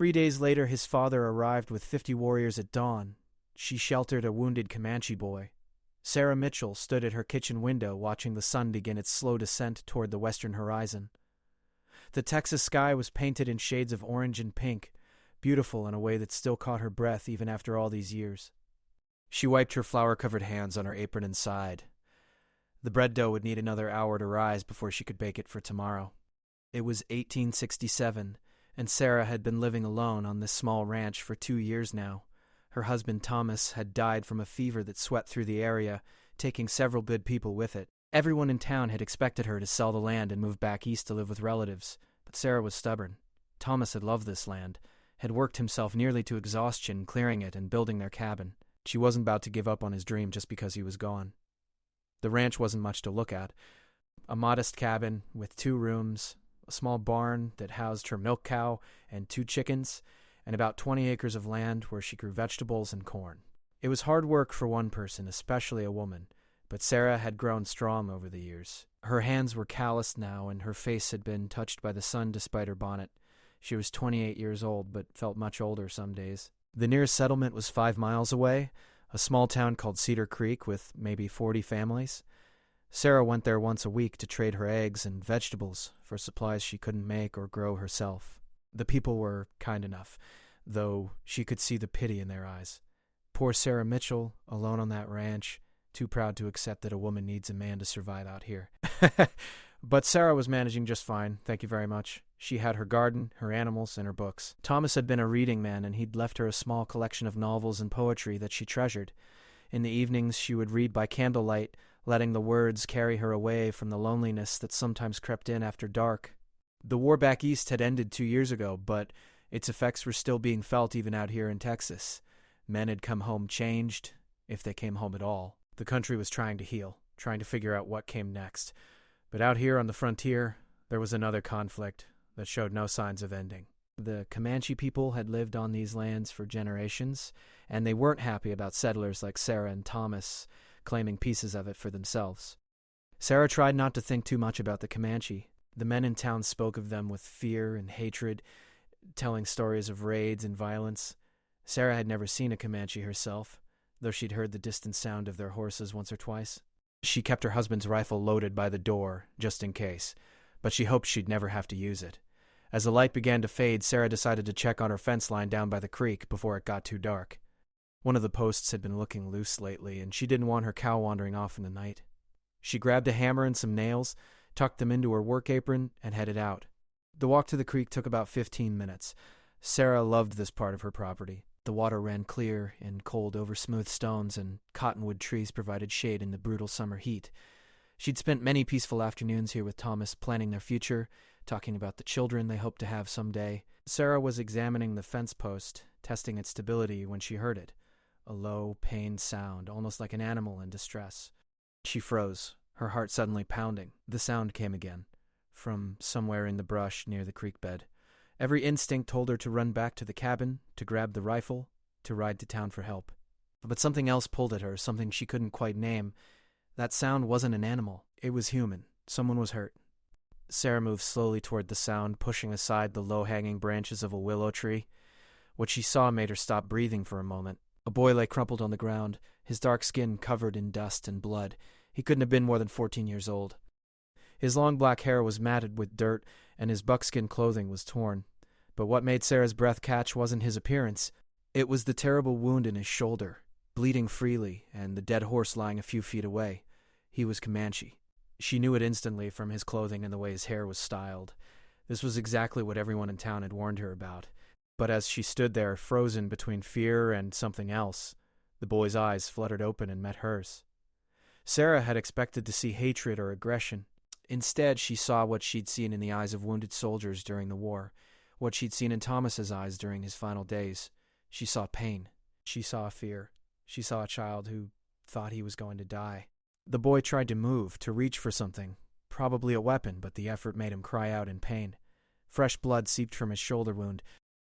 3 days later, his father arrived with 50 warriors at dawn. She sheltered a wounded Comanche boy. Sarah Mitchell stood at her kitchen window watching the sun begin its slow descent toward the western horizon. The Texas sky was painted in shades of orange and pink, beautiful in a way that still caught her breath even after all these years. She wiped her flour-covered hands on her apron and sighed. The bread dough would need another hour to rise before she could bake it for tomorrow. It was 1867, and Sarah had been living alone on this small ranch for 2 years now. Her husband Thomas had died from a fever that swept through the area, taking several good people with it. Everyone in town had expected her to sell the land and move back east to live with relatives, but Sarah was stubborn. Thomas had loved this land, had worked himself nearly to exhaustion clearing it and building their cabin. She wasn't about to give up on his dream just because he was gone. The ranch wasn't much to look at. A modest cabin with 2 rooms, a small barn that housed her milk cow and 2 chickens, and about 20 acres of land where she grew vegetables and corn. It was hard work for one person, especially a woman, but Sarah had grown strong over the years. Her hands were calloused now, and her face had been touched by the sun despite her bonnet. She was 28 years old, but felt much older some days. The nearest settlement was 5 miles away, a small town called Cedar Creek with maybe 40 families. Sarah went there once a week to trade her eggs and vegetables for supplies she couldn't make or grow herself. The people were kind enough, though she could see the pity in their eyes. Poor Sarah Mitchell, alone on that ranch, too proud to accept that a woman needs a man to survive out here. But Sarah was managing just fine, thank you very much. She had her garden, her animals, and her books. Thomas had been a reading man, and he'd left her a small collection of novels and poetry that she treasured. In the evenings, she would read by candlelight, letting the words carry her away from the loneliness that sometimes crept in after dark. The war back east had ended 2 years ago, but its effects were still being felt even out here in Texas. Men had come home changed, if they came home at all. The country was trying to heal, trying to figure out what came next. But out here on the frontier, there was another conflict that showed no signs of ending. The Comanche people had lived on these lands for generations, and they weren't happy about settlers like Sarah and Thomas claiming pieces of it for themselves. Sarah tried not to think too much about the Comanche. The men in town spoke of them with fear and hatred, telling stories of raids and violence. Sarah had never seen a Comanche herself, though she'd heard the distant sound of their horses once or twice. She kept her husband's rifle loaded by the door, just in case, but she hoped she'd never have to use it. As the light began to fade, Sarah decided to check on her fence line down by the creek before it got too dark. One of the posts had been looking loose lately, and she didn't want her cow wandering off in the night. She grabbed a hammer and some nails, tucked them into her work apron, and headed out. The walk to the creek took about 15 minutes. Sarah loved this part of her property. The water ran clear and cold over smooth stones, and cottonwood trees provided shade in the brutal summer heat. She'd spent many peaceful afternoons here with Thomas, planning their future, talking about the children they hoped to have someday. Sarah was examining the fence post, testing its stability, when she heard it. A low, pained sound, almost like an animal in distress. She froze, her heart suddenly pounding. The sound came again, from somewhere in the brush near the creek bed. Every instinct told her to run back to the cabin, to grab the rifle, to ride to town for help. But something else pulled at her, something she couldn't quite name. That sound wasn't an animal. It was human. Someone was hurt. Sarah moved slowly toward the sound, pushing aside the low-hanging branches of a willow tree. What she saw made her stop breathing for a moment. A boy lay crumpled on the ground, his dark skin covered in dust and blood. He couldn't have been more than 14 years old. His long black hair was matted with dirt, and his buckskin clothing was torn. But what made Sarah's breath catch wasn't his appearance. It was the terrible wound in his shoulder, bleeding freely, and the dead horse lying a few feet away. He was Comanche. She knew it instantly from his clothing and the way his hair was styled. This was exactly what everyone in town had warned her about. But as she stood there, frozen between fear and something else, the boy's eyes fluttered open and met hers. Sarah had expected to see hatred or aggression. Instead, she saw what she'd seen in the eyes of wounded soldiers during the war, what she'd seen in Thomas's eyes during his final days. She saw pain. She saw fear. She saw a child who thought he was going to die. The boy tried to move, to reach for something, probably a weapon, but the effort made him cry out in pain. Fresh blood seeped from his shoulder wound.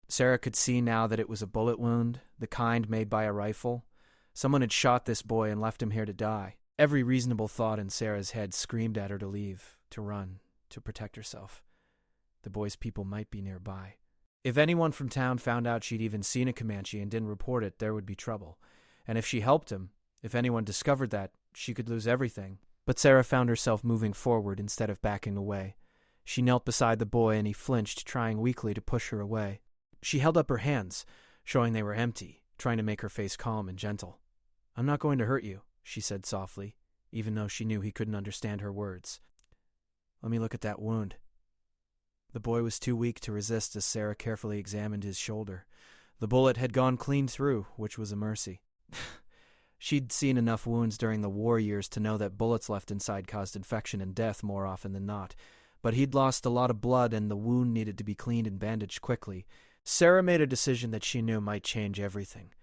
Sarah could see now that it was a bullet wound, the kind made by a rifle. Someone had shot this boy and left him here to die. Every reasonable thought in Sarah's head screamed at her to leave, to run, to protect herself. The boy's people might be nearby. If anyone from town found out she'd even seen a Comanche and didn't report it, there would be trouble. And if she helped him, if anyone discovered that, she could lose everything. But Sarah found herself moving forward instead of backing away. She knelt beside the boy and he flinched, trying weakly to push her away. She held up her hands, showing they were empty, trying to make her face calm and gentle. "I'm not going to hurt you," she said softly, even though she knew he couldn't understand her words. "Let me look at that wound." The boy was too weak to resist as Sarah carefully examined his shoulder. The bullet had gone clean through, which was a mercy. She'd seen enough wounds during the war years to know that bullets left inside caused infection and death more often than not. But he'd lost a lot of blood and the wound needed to be cleaned and bandaged quickly. Sarah made a decision that she knew might change everything.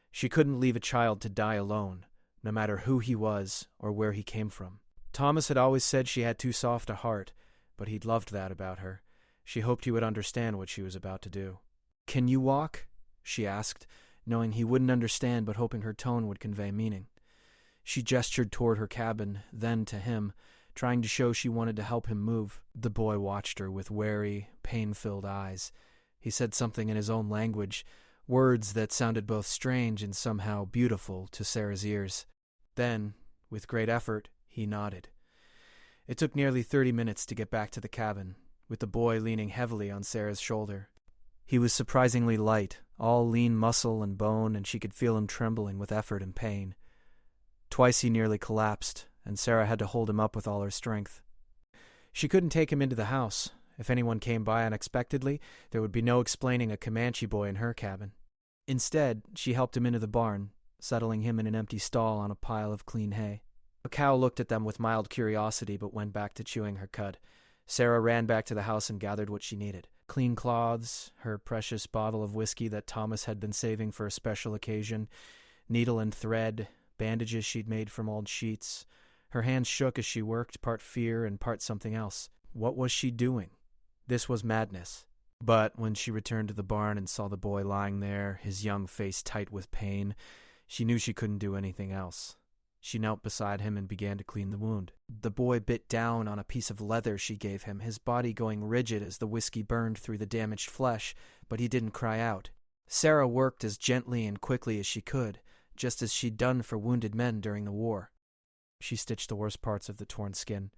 She couldn't leave a child to die alone, no matter who he was or where he came from. Thomas had always said she had too soft a heart, but he'd loved that about her. She hoped he would understand what she was about to do. "Can you walk?" she asked, knowing he wouldn't understand but hoping her tone would convey meaning. She gestured toward her cabin, then to him, trying to show she wanted to help him move. The boy watched her with wary, pain-filled eyes. He said something in his own language, words that sounded both strange and somehow beautiful to Sarah's ears. Then, with great effort, he nodded. It took nearly 30 minutes to get back to the cabin, with the boy leaning heavily on Sarah's shoulder. He was surprisingly light, all lean muscle and bone, and she could feel him trembling with effort and pain. Twice he nearly collapsed, and Sarah had to hold him up with all her strength. She couldn't take him into the house. If anyone came by unexpectedly, there would be no explaining a Comanche boy in her cabin. Instead, she helped him into the barn, settling him in an empty stall on a pile of clean hay. A cow looked at them with mild curiosity but went back to chewing her cud. Sarah ran back to the house and gathered what she needed. Clean cloths, her precious bottle of whiskey that Thomas had been saving for a special occasion, needle and thread, bandages she'd made from old sheets. Her hands shook as she worked, part fear and part something else. What was she doing? This was madness. But when she returned to the barn and saw the boy lying there, his young face tight with pain, she knew she couldn't do anything else. She knelt beside him and began to clean the wound. The boy bit down on a piece of leather she gave him, his body going rigid as the whiskey burned through the damaged flesh, but he didn't cry out. Sarah worked as gently and quickly as she could, just as she'd done for wounded men during the war. She stitched the worst parts of the torn skin,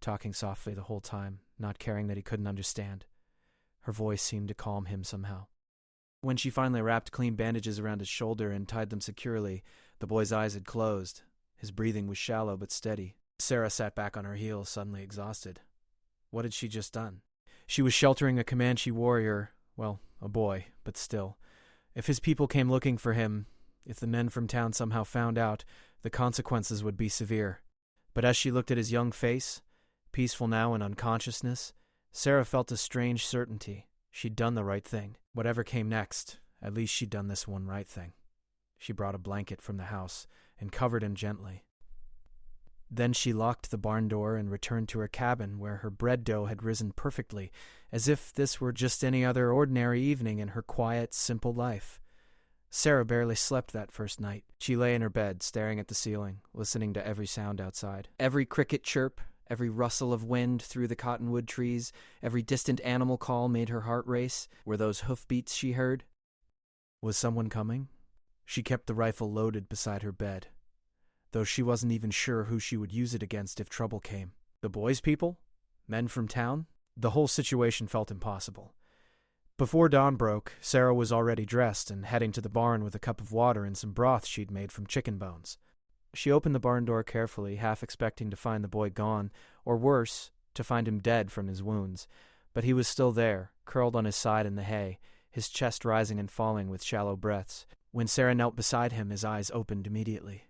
talking softly the whole time, not caring that he couldn't understand. Her voice seemed to calm him somehow. When she finally wrapped clean bandages around his shoulder and tied them securely, the boy's eyes had closed. His breathing was shallow but steady. Sarah sat back on her heels, suddenly exhausted. What had she just done? She was sheltering a Comanche warrior, well, a boy, but still. If his people came looking for him, if the men from town somehow found out, the consequences would be severe. But as she looked at his young face, peaceful now in unconsciousness, Sarah felt a strange certainty. She'd done the right thing. Whatever came next, at least she'd done this one right thing. She brought a blanket from the house and covered him gently. Then she locked the barn door and returned to her cabin where her bread dough had risen perfectly, as if this were just any other ordinary evening in her quiet, simple life. Sarah barely slept that first night. She lay in her bed, staring at the ceiling, listening to every sound outside. Every cricket chirp, every rustle of wind through the cottonwood trees, every distant animal call made her heart race. Were those hoofbeats she heard? Was someone coming? She kept the rifle loaded beside her bed, though she wasn't even sure who she would use it against if trouble came. The boys' people? Men from town? The whole situation felt impossible. Before dawn broke, Sarah was already dressed and heading to the barn with a cup of water and some broth she'd made from chicken bones. She opened the barn door carefully, half expecting to find the boy gone, or worse, to find him dead from his wounds. But he was still there, curled on his side in the hay, his chest rising and falling with shallow breaths. When Sarah knelt beside him, his eyes opened immediately.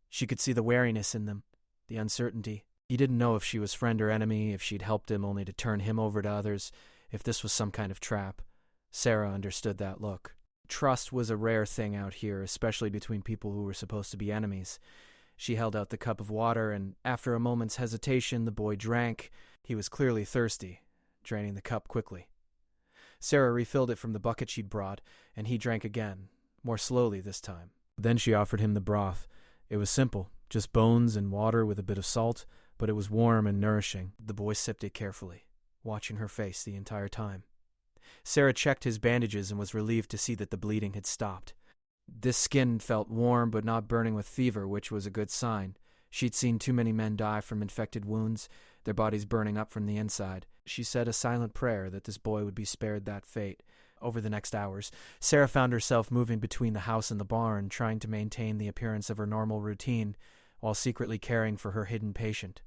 She could see the wariness in them, the uncertainty. He didn't know if she was friend or enemy, if she'd helped him only to turn him over to others, if this was some kind of trap. Sarah understood that look. Trust was a rare thing out here, especially between people who were supposed to be enemies. She held out the cup of water, and after a moment's hesitation, the boy drank. He was clearly thirsty, draining the cup quickly. Sarah refilled it from the bucket she'd brought, and he drank again, more slowly this time. Then she offered him the broth. It was simple, just bones and water with a bit of salt, but it was warm and nourishing. The boy sipped it carefully, watching her face the entire time. Sarah checked his bandages and was relieved to see that the bleeding had stopped. This skin felt warm but not burning with fever, which was a good sign. She'd seen too many men die from infected wounds, their bodies burning up from the inside. She said a silent prayer that this boy would be spared that fate. Over the next hours, Sarah found herself moving between the house and the barn, trying to maintain the appearance of her normal routine, while secretly caring for her hidden patient.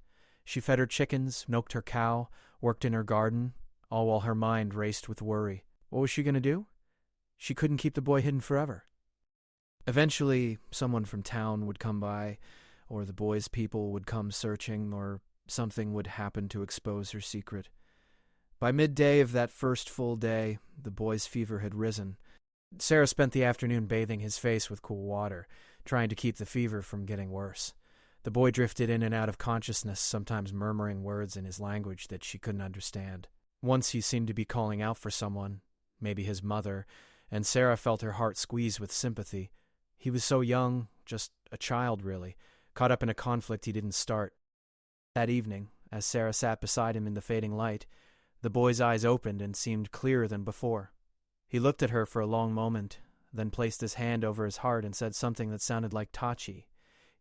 She fed her chickens, milked her cow, worked in her garden, all while her mind raced with worry. What was she going to do? She couldn't keep the boy hidden forever. Eventually, someone from town would come by, or the boy's people would come searching, or something would happen to expose her secret. By midday of that first full day, the boy's fever had risen. Sarah spent the afternoon bathing his face with cool water, trying to keep the fever from getting worse. The boy drifted in and out of consciousness, sometimes murmuring words in his language that she couldn't understand. Once he seemed to be calling out for someone, maybe his mother, and Sarah felt her heart squeeze with sympathy. He was so young, just a child really, caught up in a conflict he didn't start. That evening, as Sarah sat beside him in the fading light, the boy's eyes opened and seemed clearer than before. He looked at her for a long moment, then placed his hand over his heart and said something that sounded like Tachi.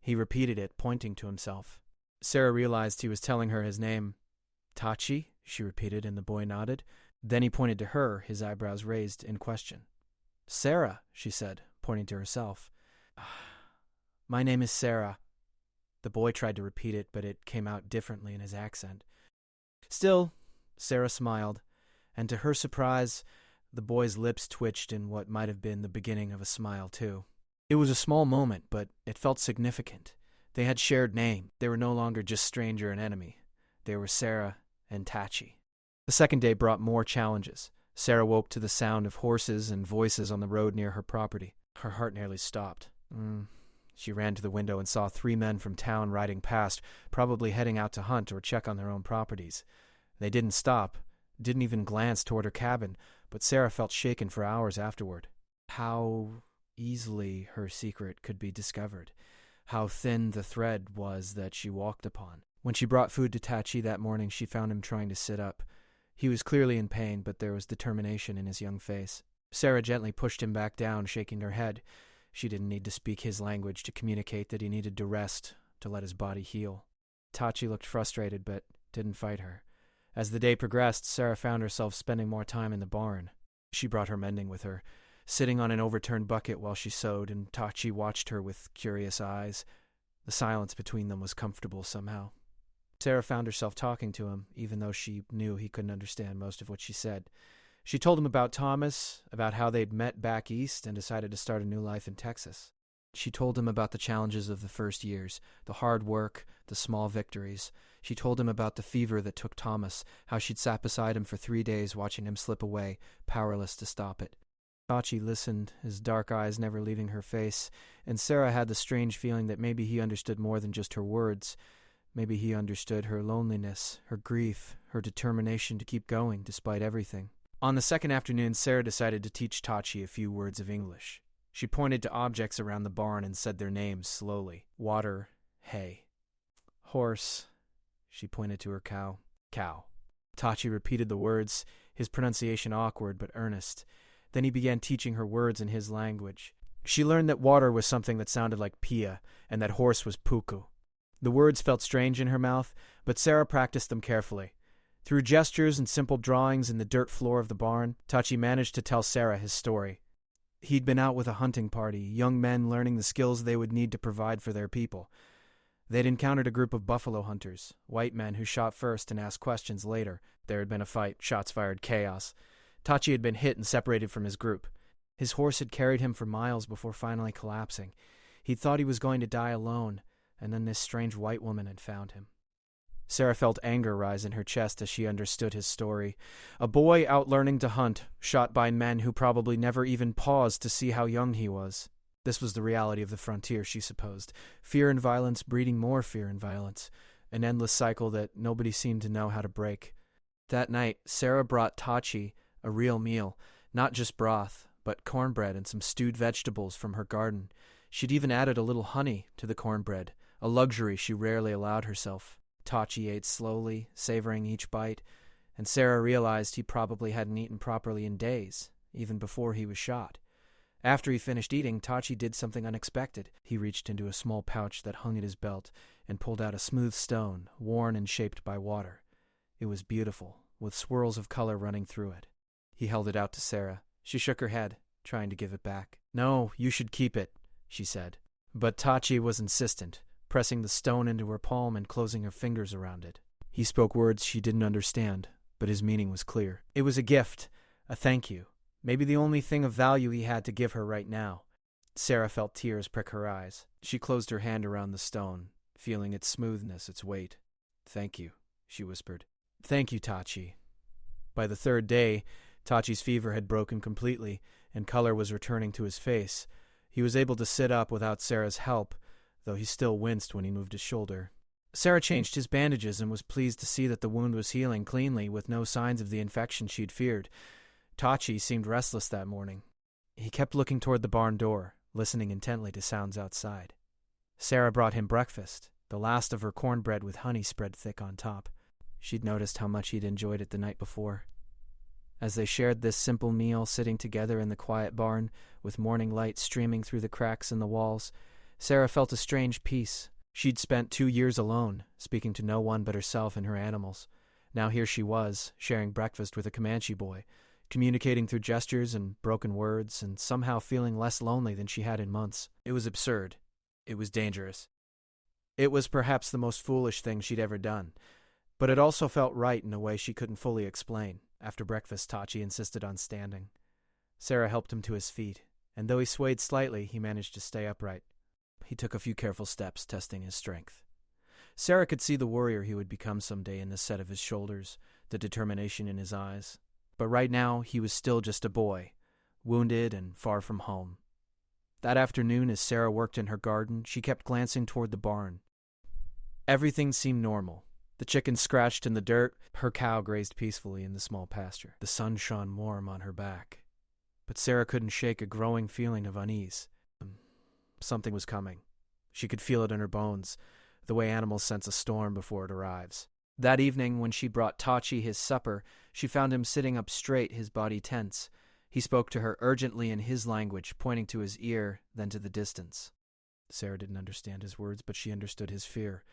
He repeated it, pointing to himself. Sarah realized he was telling her his name. Tachi, she repeated, and the boy nodded. Then he pointed to her, his eyebrows raised in question. Sarah, she said, pointing to herself. My name is Sarah. The boy tried to repeat it, but it came out differently in his accent. Still, Sarah smiled, and to her surprise, the boy's lips twitched in what might have been the beginning of a smile, too. It was a small moment, but it felt significant. They had shared name. They were no longer just stranger and enemy. They were Sarah and Tachi. The second day brought more challenges. Sarah woke to the sound of horses and voices on the road near her property. Her heart nearly stopped. She ran to the window and saw 3 men from town riding past, probably heading out to hunt or check on their own properties. They didn't stop, didn't even glance toward her cabin, but Sarah felt shaken for hours afterward. How easily her secret could be discovered. How thin the thread was that she walked upon. When she brought food to Tachi that morning, she found him trying to sit up. He was clearly in pain, but there was determination in his young face. Sarah gently pushed him back down, shaking her head. She didn't need to speak his language to communicate that he needed to rest, to let his body heal. Tachi looked frustrated, but didn't fight her. As the day progressed, Sarah found herself spending more time in the barn. She brought her mending with her, sitting on an overturned bucket while she sewed, and Tachi watched her with curious eyes. The silence between them was comfortable somehow. Sarah found herself talking to him, even though she knew he couldn't understand most of what she said. She told him about Thomas, about how they'd met back east and decided to start a new life in Texas. She told him about the challenges of the first years, the hard work, the small victories. She told him about the fever that took Thomas, how she'd sat beside him for 3 days watching him slip away, powerless to stop it. Tachi listened, his dark eyes never leaving her face, and Sarah had the strange feeling that maybe he understood more than just her words. Maybe he understood her loneliness, her grief, her determination to keep going despite everything. On the second afternoon, Sarah decided to teach Tachi a few words of English. She pointed to objects around the barn and said their names slowly. Water, hay. Horse. She pointed to her cow. Cow. Tachi repeated the words, his pronunciation awkward but earnest. Then he began teaching her words in his language. She learned that water was something that sounded like pia, and that horse was puku. The words felt strange in her mouth, but Sarah practiced them carefully. Through gestures and simple drawings in the dirt floor of the barn, Tachi managed to tell Sarah his story. He'd been out with a hunting party, young men learning the skills they would need to provide for their people. They'd encountered a group of buffalo hunters, white men who shot first and asked questions later. There had been a fight, shots fired, chaos. Tachi had been hit and separated from his group. His horse had carried him for miles before finally collapsing. He'd thought he was going to die alone, and then this strange white woman had found him. Sarah felt anger rise in her chest as she understood his story. A boy out learning to hunt, shot by men who probably never even paused to see how young he was. This was the reality of the frontier, she supposed. Fear and violence breeding more fear and violence. An endless cycle that nobody seemed to know how to break. That night, Sarah brought Tachi a real meal. Not just broth, but cornbread and some stewed vegetables from her garden. She'd even added a little honey to the cornbread, a luxury she rarely allowed herself. Tachi ate slowly, savoring each bite. and Sarah realized he probably hadn't eaten properly in days, even before he was shot. After he finished eating, Tachi did something unexpected. He reached into a small pouch that hung at his belt and pulled out a smooth stone, worn and shaped by water. It was beautiful, with swirls of color running through it. He held it out to Sarah. She shook her head, trying to give it back. "No, you should keep it," she said. But Tachi was insistent, pressing the stone into her palm and closing her fingers around it. He spoke words she didn't understand, but his meaning was clear. It was a gift, a thank you, maybe the only thing of value he had to give her right now. Sarah felt tears prick her eyes. She closed her hand around the stone, feeling its smoothness, its weight. "Thank you," she whispered. "Thank you, Tachi." By the third day, Tachi's fever had broken completely, and color was returning to his face. He was able to sit up without Sarah's help, though he still winced when he moved his shoulder. Sarah changed his bandages and was pleased to see that the wound was healing cleanly with no signs of the infection she'd feared. Tachi seemed restless that morning. He kept looking toward the barn door, listening intently to sounds outside. Sarah brought him breakfast, the last of her cornbread with honey spread thick on top. She'd noticed how much he'd enjoyed it the night before. As they shared this simple meal sitting together in the quiet barn, with morning light streaming through the cracks in the walls, Sarah felt a strange peace. She'd spent 2 years alone, speaking to no one but herself and her animals. Now here she was, sharing breakfast with a Comanche boy, communicating through gestures and broken words, and somehow feeling less lonely than she had in months. It was absurd. It was dangerous. It was perhaps the most foolish thing she'd ever done, but it also felt right in a way she couldn't fully explain. After breakfast, Tachi insisted on standing. Sarah helped him to his feet, and though he swayed slightly, he managed to stay upright. He took a few careful steps, testing his strength. Sarah could see the warrior he would become someday in the set of his shoulders, the determination in his eyes. But right now, he was still just a boy, wounded and far from home. That afternoon, as Sarah worked in her garden, she kept glancing toward the barn. Everything seemed normal. The chickens scratched in the dirt. Her cow grazed peacefully in the small pasture. The sun shone warm on her back. But Sarah couldn't shake a growing feeling of unease. Something was coming. She could feel it in her bones, the way animals sense a storm before it arrives. That evening, when she brought Tachi his supper, she found him sitting up straight, his body tense. He spoke to her urgently in his language, pointing to his ear, then to the distance. Sarah didn't understand his words, but she understood his fear.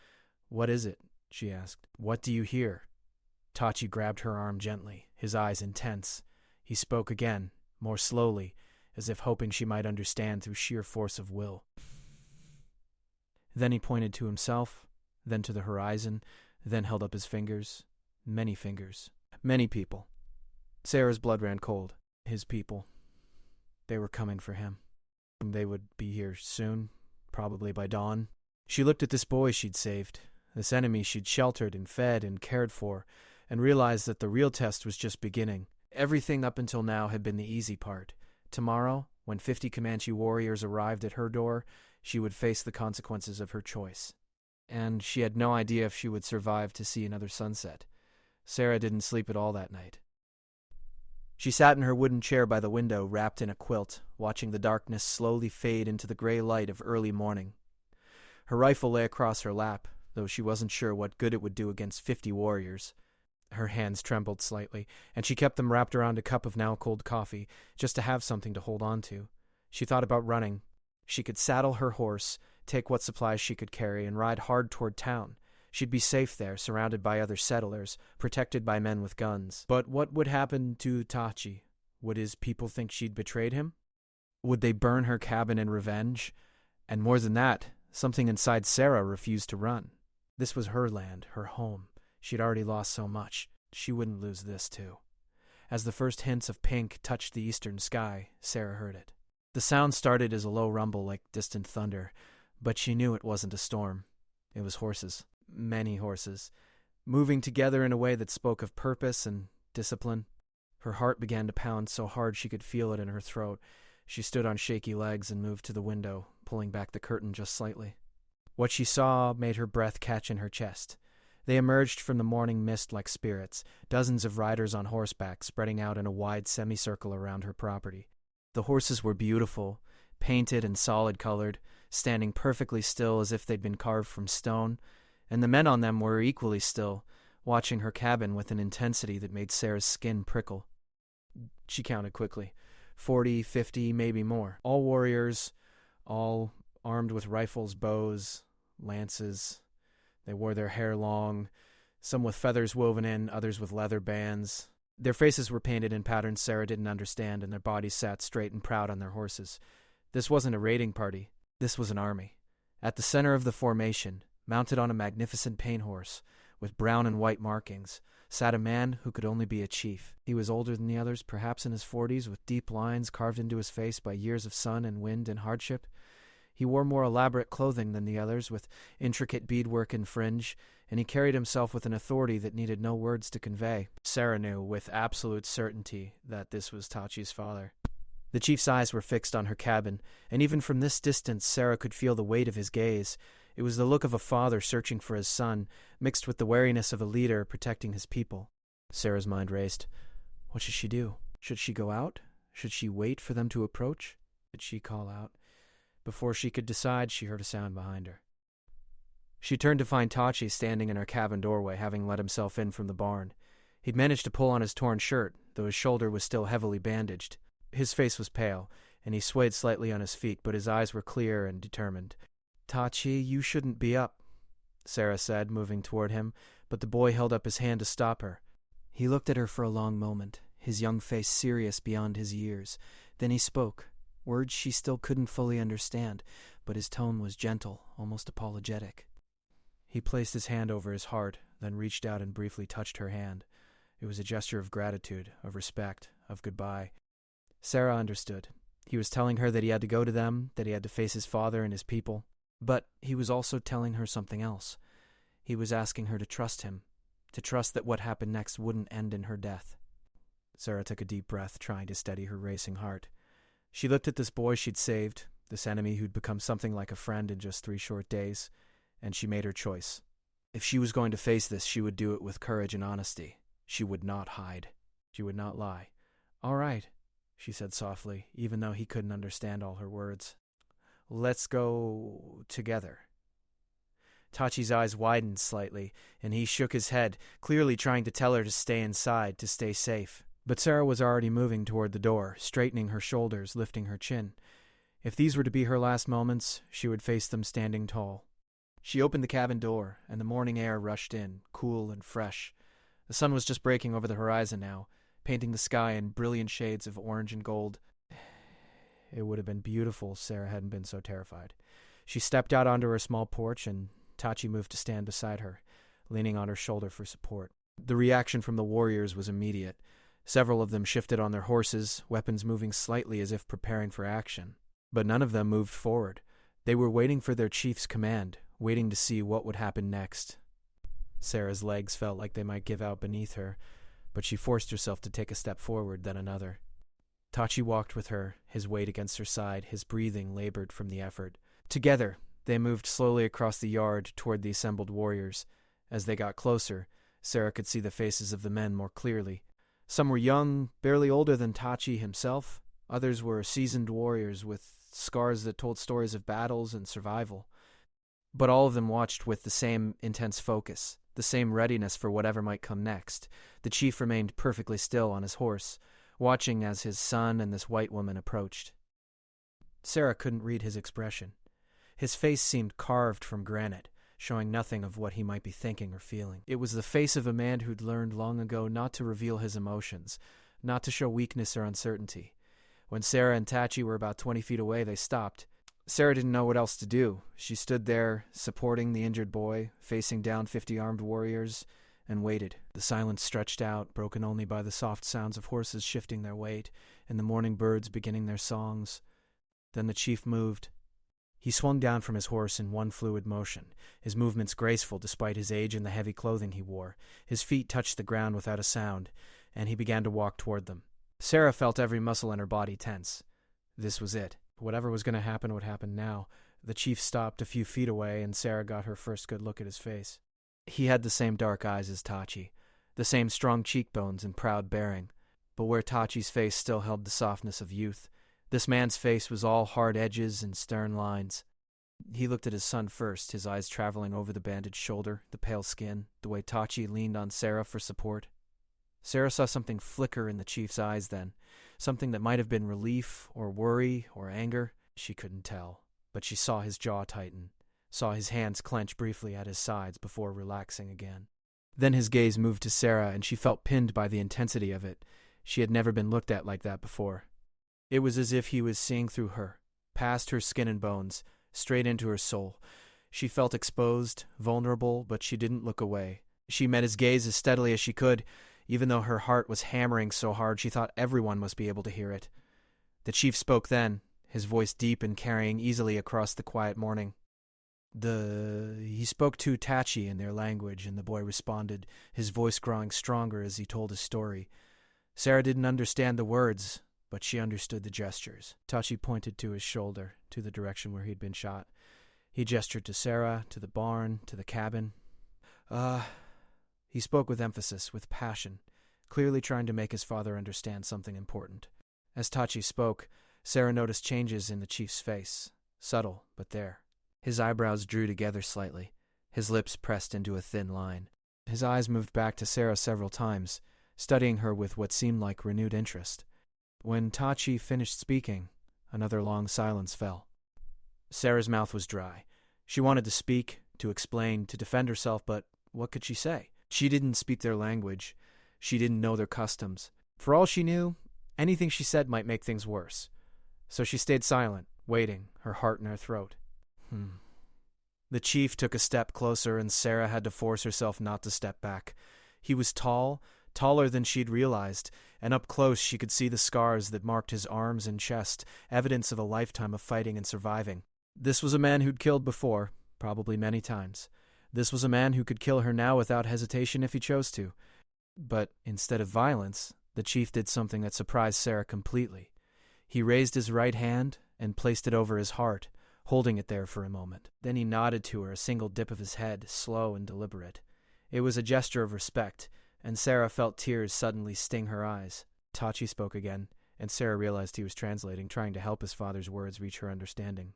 "What is it?" she asked. "What do you hear?" Tachi grabbed her arm gently, his eyes intense. He spoke again, more slowly, as if hoping she might understand through sheer force of will. Then he pointed to himself, then to the horizon, then held up his fingers. Many fingers. Many people. Sarah's blood ran cold. His people. They were coming for him. They would be here soon, probably by dawn. She looked at this boy she'd saved, this enemy she'd sheltered and fed and cared for, and realized that the real test was just beginning. Everything up until now had been the easy part. Tomorrow, when 50 Comanche warriors arrived at her door, she would face the consequences of her choice. And she had no idea if she would survive to see another sunset. Sarah didn't sleep at all that night. She sat in her wooden chair by the window, wrapped in a quilt, watching the darkness slowly fade into the gray light of early morning. Her rifle lay across her lap, though she wasn't sure what good it would do against 50 warriors. Her hands trembled slightly, and she kept them wrapped around a cup of now-cold coffee, just to have something to hold on to. She thought about running. She could saddle her horse, take what supplies she could carry, and ride hard toward town. She'd be safe there, surrounded by other settlers, protected by men with guns. But what would happen to Tachi? Would his people think she'd betrayed him? Would they burn her cabin in revenge? And more than that, something inside Sarah refused to run. This was her land, her home. She'd already lost so much. She wouldn't lose this, too. As the first hints of pink touched the eastern sky, Sarah heard it. The sound started as a low rumble like distant thunder, but she knew it wasn't a storm. It was horses, many horses, moving together in a way that spoke of purpose and discipline. Her heart began to pound so hard she could feel it in her throat. She stood on shaky legs and moved to the window, pulling back the curtain just slightly. What she saw made her breath catch in her chest. They emerged from the morning mist like spirits, dozens of riders on horseback spreading out in a wide semicircle around her property. The horses were beautiful, painted and solid-colored, standing perfectly still as if they'd been carved from stone, and the men on them were equally still, watching her cabin with an intensity that made Sarah's skin prickle. She counted quickly. 40, 50, maybe more. All warriors, all armed with rifles, bows, lances. They wore their hair long, some with feathers woven in, others with leather bands. Their faces were painted in patterns Sarah didn't understand, and their bodies sat straight and proud on their horses. This wasn't a raiding party. This was an army. At the center of the formation, mounted on a magnificent paint horse, with brown and white markings, sat a man who could only be a chief. He was older than the others, perhaps in his 40s, with deep lines carved into his face by years of sun and wind and hardship. He wore more elaborate clothing than the others, with intricate beadwork and fringe, and he carried himself with an authority that needed no words to convey. Sarah knew with absolute certainty that this was Tachi's father. The chief's eyes were fixed on her cabin, and even from this distance Sarah could feel the weight of his gaze. It was the look of a father searching for his son, mixed with the wariness of a leader protecting his people. Sarah's mind raced. What should she do? Should she go out? Should she wait for them to approach? Did she call out? Before she could decide, she heard a sound behind her. She turned to find Tachi standing in her cabin doorway, having let himself in from the barn. He'd managed to pull on his torn shirt, though his shoulder was still heavily bandaged. His face was pale, and he swayed slightly on his feet, but his eyes were clear and determined. Tachi, you shouldn't be up, Sarah said, moving toward him, but the boy held up his hand to stop her. He looked at her for a long moment, his young face serious beyond his years. Then he spoke, words she still couldn't fully understand, but his tone was gentle, almost apologetic. He placed his hand over his heart, then reached out and briefly touched her hand. It was a gesture of gratitude, of respect, of goodbye. Sarah understood. He was telling her that he had to go to them, that he had to face his father and his people. But he was also telling her something else. He was asking her to trust him, to trust that what happened next wouldn't end in her death. Sarah took a deep breath, trying to steady her racing heart. She looked at this boy she'd saved, this enemy who'd become something like a friend in just 3 short days, and she made her choice. If she was going to face this, she would do it with courage and honesty. She would not hide. She would not lie. All right, she said softly, even though he couldn't understand all her words. Let's go together. Tachi's eyes widened slightly, and he shook his head, clearly trying to tell her to stay inside, to stay safe. But Sarah was already moving toward the door, straightening her shoulders, lifting her chin. If these were to be her last moments, she would face them standing tall. She opened the cabin door, and the morning air rushed in, cool and fresh. The sun was just breaking over the horizon now, painting the sky in brilliant shades of orange and gold. It would have been beautiful if Sarah hadn't been so terrified. She stepped out onto her small porch, and Tachi moved to stand beside her, leaning on her shoulder for support. The reaction from the warriors was immediate. Several of them shifted on their horses, weapons moving slightly as if preparing for action. But none of them moved forward. They were waiting for their chief's command, waiting to see what would happen next. Sarah's legs felt like they might give out beneath her, but she forced herself to take a step forward, then another. Tachi walked with her, his weight against her side, his breathing labored from the effort. Together, they moved slowly across the yard toward the assembled warriors. As they got closer, Sarah could see the faces of the men more clearly. Some were young, barely older than Tachi himself. Others were seasoned warriors with scars that told stories of battles and survival. But all of them watched with the same intense focus, the same readiness for whatever might come next. The chief remained perfectly still on his horse, watching as his son and this white woman approached. Sarah couldn't read his expression. His face seemed carved from granite, showing nothing of what he might be thinking or feeling. It was the face of a man who'd learned long ago not to reveal his emotions, not to show weakness or uncertainty. When Sarah and Tachi were about 20 feet away, they stopped. Sarah didn't know what else to do. She stood there, supporting the injured boy, facing down 50 armed warriors, and waited. The silence stretched out, broken only by the soft sounds of horses shifting their weight, and the morning birds beginning their songs. Then the chief moved. He swung down from his horse in one fluid motion, his movements graceful despite his age and the heavy clothing he wore. His feet touched the ground without a sound, and he began to walk toward them. Sarah felt every muscle in her body tense. This was it. Whatever was going to happen would happen now. The chief stopped a few feet away, and Sarah got her first good look at his face. He had the same dark eyes as Tachi, the same strong cheekbones and proud bearing. But where Tachi's face still held the softness of youth, this man's face was all hard edges and stern lines. He looked at his son first, his eyes traveling over the bandaged shoulder, the pale skin, the way Tachi leaned on Sarah for support. Sarah saw something flicker in the chief's eyes then, something that might have been relief or worry or anger. She couldn't tell, but she saw his jaw tighten, saw his hands clench briefly at his sides before relaxing again. Then his gaze moved to Sarah, and she felt pinned by the intensity of it. She had never been looked at like that before. It was as if he was seeing through her, past her skin and bones, straight into her soul. She felt exposed, vulnerable, but she didn't look away. She met his gaze as steadily as she could, even though her heart was hammering so hard she thought everyone must be able to hear it. The chief spoke then, his voice deep and carrying easily across the quiet morning. He spoke to Tachi in their language, and the boy responded, his voice growing stronger as he told his story. Sarah didn't understand the words, but she understood the gestures. Tachi pointed to his shoulder, to the direction where he'd been shot. He gestured to Sarah, to the barn, to the cabin. He spoke with emphasis, with passion, clearly trying to make his father understand something important. As Tachi spoke, Sarah noticed changes in the chief's face, subtle, but there. His eyebrows drew together slightly, his lips pressed into a thin line. His eyes moved back to Sarah several times, studying her with what seemed like renewed interest. When Tachi finished speaking, another long silence fell. Sarah's mouth was dry. She wanted to speak, to explain, to defend herself, but what could she say? She didn't speak their language. She didn't know their customs. For all she knew, anything she said might make things worse. So she stayed silent, waiting, her heart in her throat. The chief took a step closer, and Sarah had to force herself not to step back. He was tall, taller than she'd realized, and up close she could see the scars that marked his arms and chest, evidence of a lifetime of fighting and surviving. This was a man who'd killed before, probably many times. This was a man who could kill her now without hesitation if he chose to. But instead of violence, the chief did something that surprised Sarah completely. He raised his right hand and placed it over his heart, holding it there for a moment. Then he nodded to her, a single dip of his head, slow and deliberate. It was a gesture of respect, and Sarah felt tears suddenly sting her eyes. Tachi spoke again, and Sarah realized he was translating, trying to help his father's words reach her understanding.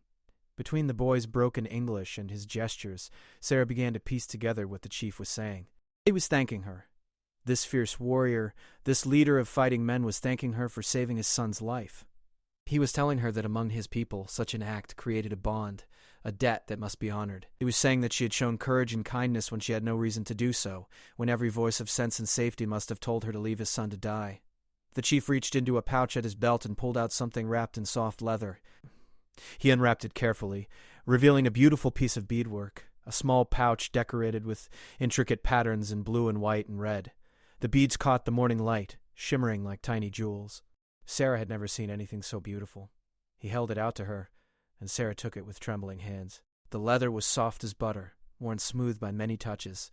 Between the boy's broken English and his gestures, Sarah began to piece together what the chief was saying. He was thanking her. This fierce warrior, this leader of fighting men, was thanking her for saving his son's life. He was telling her that among his people, such an act created a bond, a debt that must be honored. He was saying that she had shown courage and kindness when she had no reason to do so, when every voice of sense and safety must have told her to leave his son to die. The chief reached into a pouch at his belt and pulled out something wrapped in soft leather. He unwrapped it carefully, revealing a beautiful piece of beadwork, a small pouch decorated with intricate patterns in blue and white and red. The beads caught the morning light, shimmering like tiny jewels. Sarah had never seen anything so beautiful. He held it out to her, and Sarah took it with trembling hands. The leather was soft as butter, worn smooth by many touches.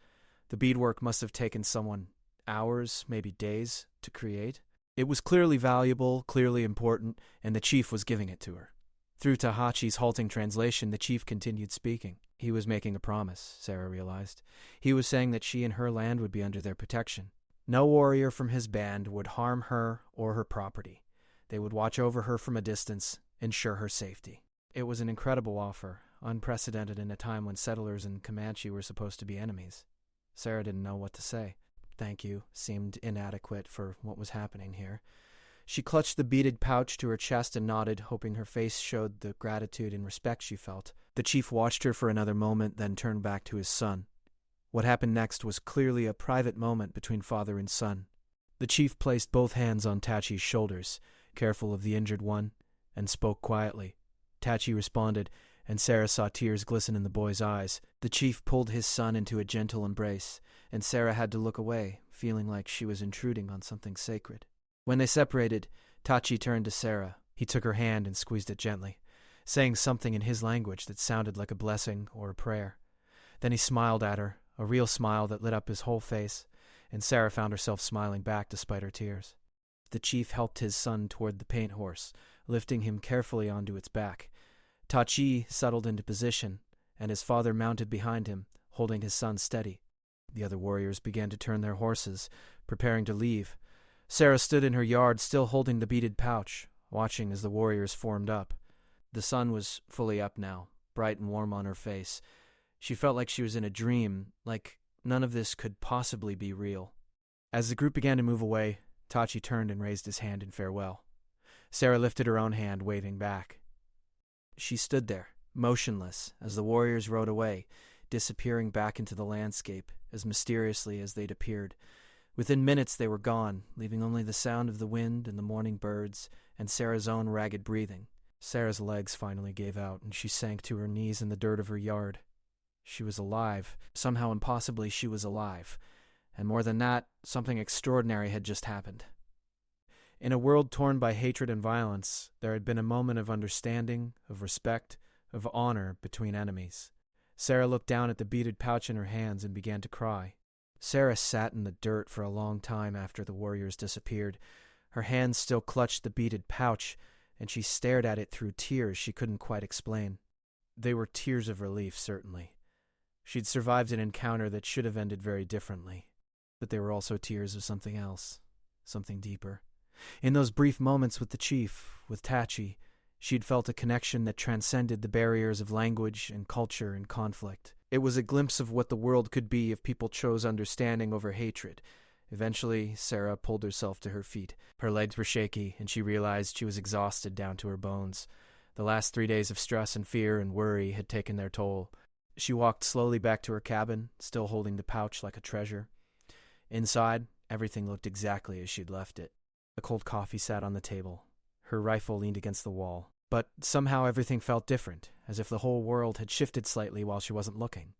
The beadwork must have taken someone hours, maybe days, to create. It was clearly valuable, clearly important, and the chief was giving it to her. Through Tahachi's halting translation, the chief continued speaking. He was making a promise, Sarah realized. He was saying that she and her land would be under their protection. No warrior from his band would harm her or her property. They would watch over her from a distance, ensure her safety. It was an incredible offer, unprecedented in a time when settlers and Comanche were supposed to be enemies. Sarah didn't know what to say. Thank you seemed inadequate for what was happening here. She clutched the beaded pouch to her chest and nodded, hoping her face showed the gratitude and respect she felt. The chief watched her for another moment, then turned back to his son. What happened next was clearly a private moment between father and son. The chief placed both hands on Tachi's shoulders, careful of the injured one, and spoke quietly. Tachi responded, and Sarah saw tears glisten in the boy's eyes. The chief pulled his son into a gentle embrace, and Sarah had to look away, feeling like she was intruding on something sacred. When they separated, Tachi turned to Sarah. He took her hand and squeezed it gently, saying something in his language that sounded like a blessing or a prayer. Then he smiled at her, a real smile that lit up his whole face, and Sarah found herself smiling back despite her tears. The chief helped his son toward the paint horse, lifting him carefully onto its back. Tachi settled into position, and his father mounted behind him, holding his son steady. The other warriors began to turn their horses, preparing to leave. Sarah stood in her yard, still holding the beaded pouch, watching as the warriors formed up. The sun was fully up now, bright and warm on her face. She felt like she was in a dream, like none of this could possibly be real. As the group began to move away, Tachi turned and raised his hand in farewell. Sarah lifted her own hand, waving back. She stood there, motionless, as the warriors rode away, disappearing back into the landscape as mysteriously as they'd appeared. Within minutes they were gone, leaving only the sound of the wind and the morning birds and Sarah's own ragged breathing. Sarah's legs finally gave out, and she sank to her knees in the dirt of her yard. She was alive. Somehow impossibly she was alive. And more than that, something extraordinary had just happened. In a world torn by hatred and violence, there had been a moment of understanding, of respect, of honor between enemies. Sarah looked down at the beaded pouch in her hands and began to cry. Sarah sat in the dirt for a long time after the warriors disappeared. Her hands still clutched the beaded pouch, and she stared at it through tears she couldn't quite explain. They were tears of relief, certainly. She'd survived an encounter that should have ended very differently. But they were also tears of something else, something deeper. In those brief moments with the chief, with Tachi, she'd felt a connection that transcended the barriers of language and culture and conflict. It was a glimpse of what the world could be if people chose understanding over hatred. Eventually, Sarah pulled herself to her feet. Her legs were shaky, and she realized she was exhausted down to her bones. The last 3 days of stress and fear and worry had taken their toll. She walked slowly back to her cabin, still holding the pouch like a treasure. Inside, everything looked exactly as she'd left it. A cold coffee sat on the table. Her rifle leaned against the wall. But somehow everything felt different, as if the whole world had shifted slightly while she wasn't looking.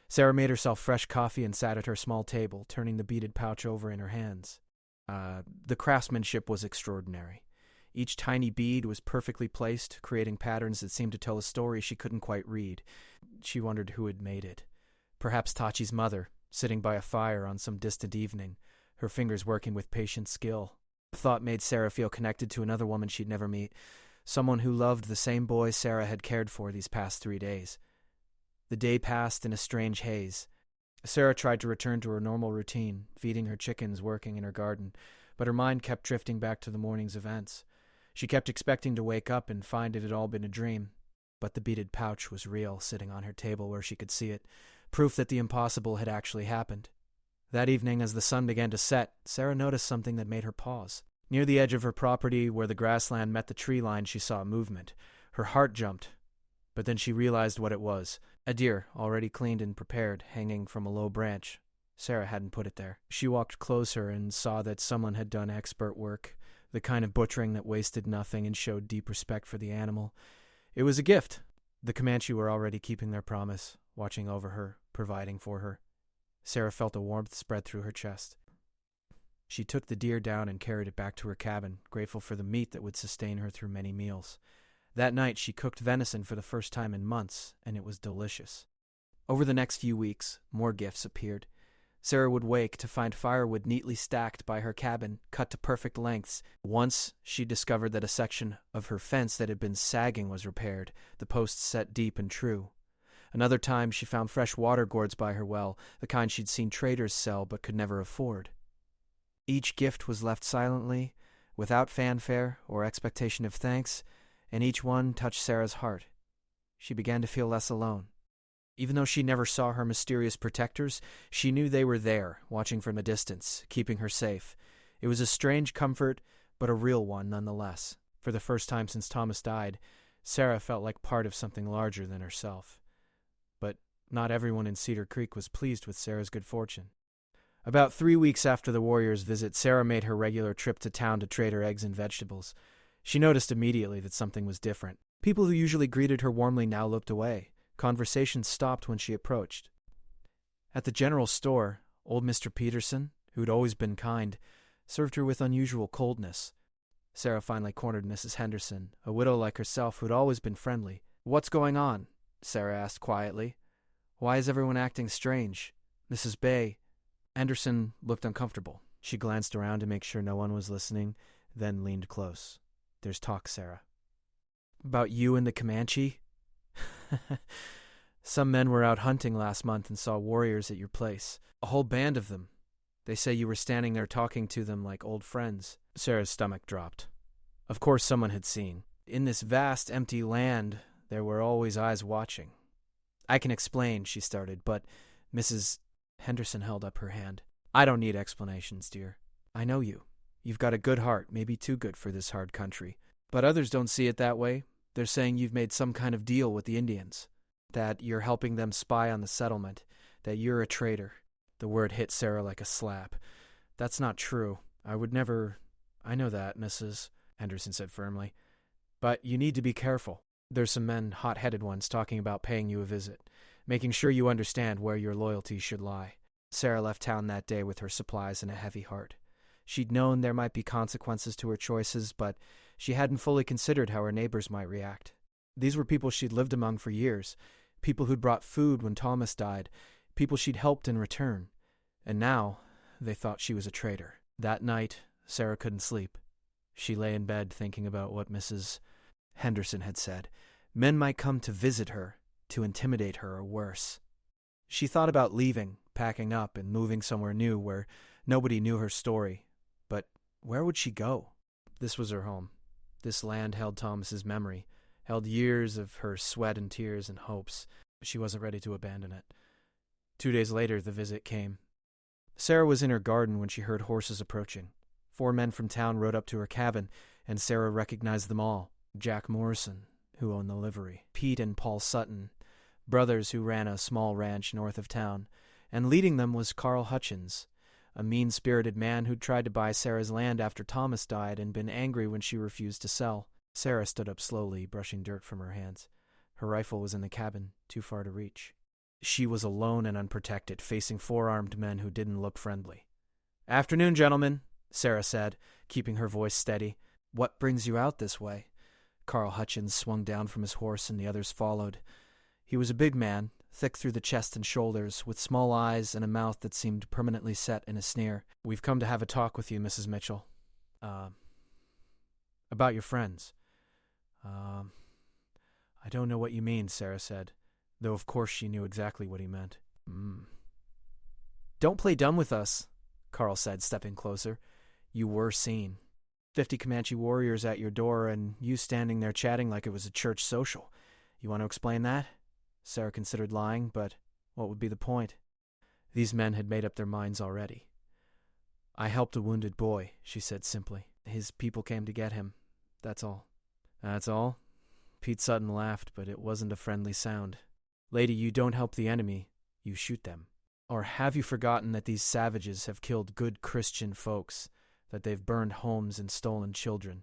Sarah made herself fresh coffee and sat at her small table, turning the beaded pouch over in her hands. The craftsmanship was extraordinary. Each tiny bead was perfectly placed, creating patterns that seemed to tell a story she couldn't quite read. She wondered who had made it. Perhaps Tachi's mother, sitting by a fire on some distant evening, her fingers working with patient skill. The thought made Sarah feel connected to another woman she'd never meet, someone who loved the same boy Sarah had cared for these past 3 days. The day passed in a strange haze. Sarah tried to return to her normal routine, feeding her chickens, working in her garden, but her mind kept drifting back to the morning's events. She kept expecting to wake up and find it had all been a dream, but the beaded pouch was real, sitting on her table where she could see it, proof that the impossible had actually happened. That evening, as the sun began to set, Sarah noticed something that made her pause. Near the edge of her property, where the grassland met the tree line, she saw movement. Her heart jumped, but then she realized what it was. A deer, already cleaned and prepared, hanging from a low branch. Sarah hadn't put it there. She walked closer and saw that someone had done expert work, the kind of butchering that wasted nothing and showed deep respect for the animal. It was a gift. The Comanche were already keeping their promise, watching over her, providing for her. Sarah felt a warmth spread through her chest. She took the deer down and carried it back to her cabin, grateful for the meat that would sustain her through many meals. That night she cooked venison for the first time in months, and it was delicious. Over the next few weeks, more gifts appeared. Sarah would wake to find firewood neatly stacked by her cabin, cut to perfect lengths. Once she discovered that a section of her fence that had been sagging was repaired, the posts set deep and true. Another time she found fresh water gourds by her well, the kind she'd seen traders sell but could never afford. Each gift was left silently, without fanfare or expectation of thanks, and each one touched Sarah's heart. She began to feel less alone. Even though she never saw her mysterious protectors, she knew they were there, watching from a distance, keeping her safe. It was a strange comfort, but a real one nonetheless. For the first time since Thomas died, Sarah felt like part of something larger than herself. But not everyone in Cedar Creek was pleased with Sarah's good fortune. About 3 weeks after the warriors' visit, Sarah made her regular trip to town to trade her eggs and vegetables. She noticed immediately that something was different. People who usually greeted her warmly now looked away. Conversation stopped when she approached. At the general store, old Mr. Peterson, who'd always been kind, served her with unusual coldness. Sarah finally cornered Mrs. Henderson, a widow like herself who'd always been friendly. "What's going on?" Sarah asked quietly. "Why is everyone acting strange? Mrs. Bay..." Henderson looked uncomfortable. She glanced around to make sure no one was listening, then leaned close. "There's talk, Sarah." "About you and the Comanche?" "Some men were out hunting last month and saw warriors at your place. A whole band of them. They say you were standing there talking to them like old friends." Sarah's stomach dropped. Of course someone had seen. In this vast, empty land, There were always eyes watching. I can explain, she started, but Mrs. Henderson held up her hand. I don't need explanations, dear. I know you. You've got a good heart, maybe too good for this hard country. But others don't see it that way. They're saying you've made some kind of deal with the Indians, that you're helping them spy on the settlement, that you're a traitor. The word hit Sarah like a slap. That's not true. I would never... I know that, Mrs. Henderson said firmly. But you need to be careful. There's some men, hot-headed ones, talking about paying you a visit, making sure you understand where your loyalties should lie. Sarah left town that day with her supplies and a heavy heart. She'd known there might be consequences to her choices, but she hadn't fully considered how her neighbors might react. These were people she'd lived among for years, people who'd brought food when Thomas died, people she'd helped in return. And now, they thought she was a traitor. That night, Sarah couldn't sleep. She lay in bed thinking about what Mrs. Henderson had said. Men might come to visit her, to intimidate her, or worse. She thought about leaving, packing up, and moving somewhere new where nobody knew her story. But where would she go? This was her home. This land held Thomas's memory, held years of her sweat and tears and hopes. She wasn't ready to abandon it. 2 days later, the visit came. Sarah was in her garden when she heard horses approaching. 4 men from town rode up to her cabin, and Sarah recognized them all. Jack Morrison, who owned the livery, Pete and Paul Sutton, brothers who ran a small ranch north of town, and leading them was Carl Hutchins, a mean-spirited man who'd tried to buy Sarah's land after Thomas died and been angry when she refused to sell. Sarah stood up slowly, brushing dirt from her hands. Her rifle was in the cabin, too far to reach. She was alone and unprotected, facing 4 armed men who didn't look friendly. "Afternoon, gentlemen," Sarah said, keeping her voice steady. "What brings you out this way?" Carl Hutchins swung down from his horse and the others followed. He was a big man, thick through the chest and shoulders, with small eyes and a mouth that seemed permanently set in a sneer. "We've come to have a talk with you, Mrs. Mitchell. About your friends." I don't know what you mean," Sarah said, though of course she knew exactly what he meant. "Don't play dumb with us," Carl said, stepping closer. "You were seen. 50 Comanche warriors at your door, and you standing there chatting like it was a church social. You want to explain that?" Sarah considered lying, but what would be the point? These men had made up their minds already. "I helped a wounded boy," she said simply. "His people came to get him. That's all." "That's all?" Pete Sutton laughed, but it wasn't a friendly sound. "Lady, you don't help the enemy, you shoot them. Or have you forgotten that these savages have killed good Christian folks, that they've burned homes and stolen children?"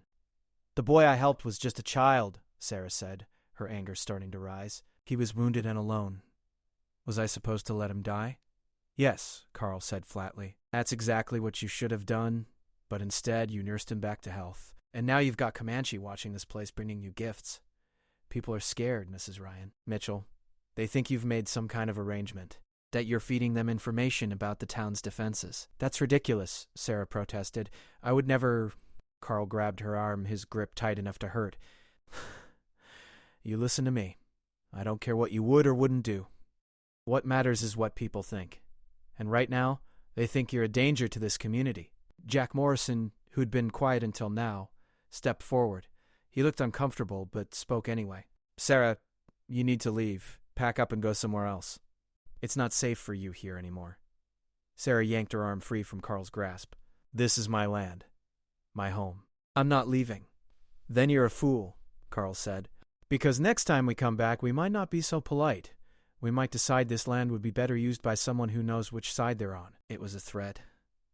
"The boy I helped was just a child," Sarah said, her anger starting to rise. "He was wounded and alone. Was I supposed to let him die?" "Yes," Carl said flatly. "That's exactly what you should have done, but instead you nursed him back to health. And now you've got Comanche watching this place bringing you gifts. People are scared, Mrs. Ryan. Mitchell, they think you've made some kind of arrangement, that you're feeding them information about the town's defenses." "That's ridiculous," Sarah protested. "I would never—" Carl grabbed her arm, his grip tight enough to hurt. "You listen to me. I don't care what you would or wouldn't do. What matters is what people think. And right now, they think you're a danger to this community." Jack Morrison, who'd been quiet until now, stepped forward. He looked uncomfortable, but spoke anyway. "Sarah, you need to leave. Pack up and go somewhere else. It's not safe for you here anymore." Sarah yanked her arm free from Carl's grasp. "This is my land. My home. I'm not leaving." "Then you're a fool," Carl said. "Because next time we come back, we might not be so polite. We might decide this land would be better used by someone who knows which side they're on." It was a threat.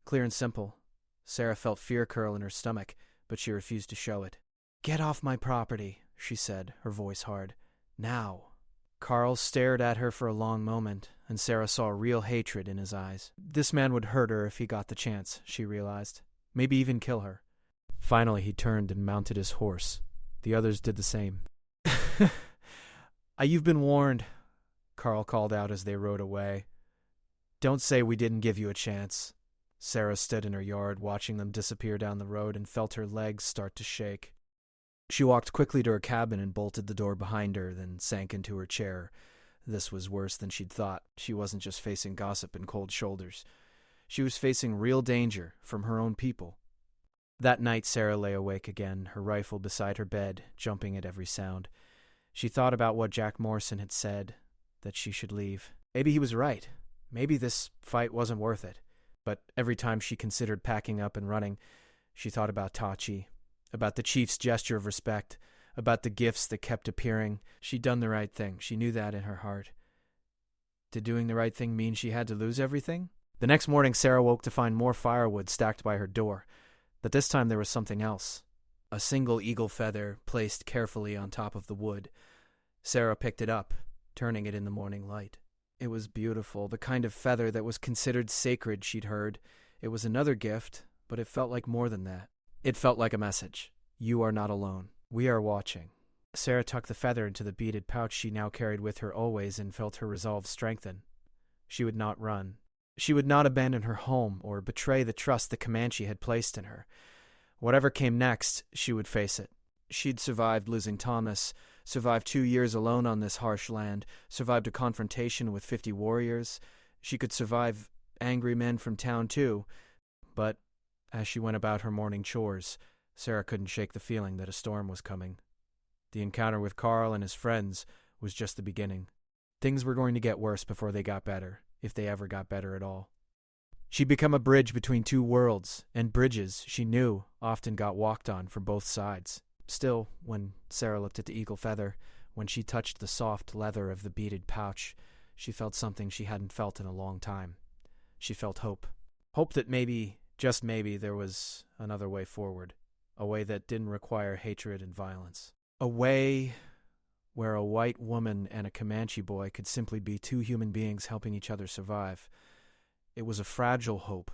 Clear and simple. Sarah felt fear curl in her stomach, but she refused to show it. "Get off my property," she said, her voice hard. "Now." Carl stared at her for a long moment, and Sarah saw real hatred in his eyes. This man would hurt her if he got the chance, she realized. Maybe even kill her. Finally, he turned and mounted his horse. The others did the same. "You've been warned," Carl called out as they rode away. "Don't say we didn't give you a chance." Sarah stood in her yard, watching them disappear down the road, and felt her legs start to shake. She walked quickly to her cabin and bolted the door behind her, then sank into her chair. This was worse than she'd thought. She wasn't just facing gossip and cold shoulders. She was facing real danger from her own people. That night, Sarah lay awake again, her rifle beside her bed, jumping at every sound. She thought about what Jack Morrison had said, that she should leave. Maybe he was right. Maybe this fight wasn't worth it. But every time she considered packing up and running, she thought about Tachi, about the chief's gesture of respect, about the gifts that kept appearing. She'd done the right thing. She knew that in her heart. Did doing the right thing mean she had to lose everything? The next morning, Sarah woke to find more firewood stacked by her door. But this time there was something else. A single eagle feather placed carefully on top of the wood. Sarah picked it up, turning it in the morning light. It was beautiful, the kind of feather that was considered sacred, she'd heard. It was another gift, but it felt like more than that. It felt like a message. You are not alone. We are watching. Sarah tucked the feather into the beaded pouch she now carried with her always and felt her resolve strengthen. She would not run. She would not abandon her home or betray the trust the Comanche had placed in her. Whatever came next, she would face it. She'd survived losing Thomas, survived 2 years alone on this harsh land, survived a confrontation with 50 warriors. She could survive angry men from town too. But as she went about her morning chores, Sarah couldn't shake the feeling that a storm was coming. The encounter with Carl and his friends was just the beginning. Things were going to get worse before they got better, if they ever got better at all. She'd become a bridge between two worlds, and bridges, she knew, often got walked on from both sides. Still, when Sarah looked at the eagle feather, when she touched the soft leather of the beaded pouch, she felt something she hadn't felt in a long time. She felt hope. Hope that maybe, just maybe, there was another way forward. A way that didn't require hatred and violence. A way where a white woman and a Comanche boy could simply be two human beings helping each other survive. It was a fragile hope,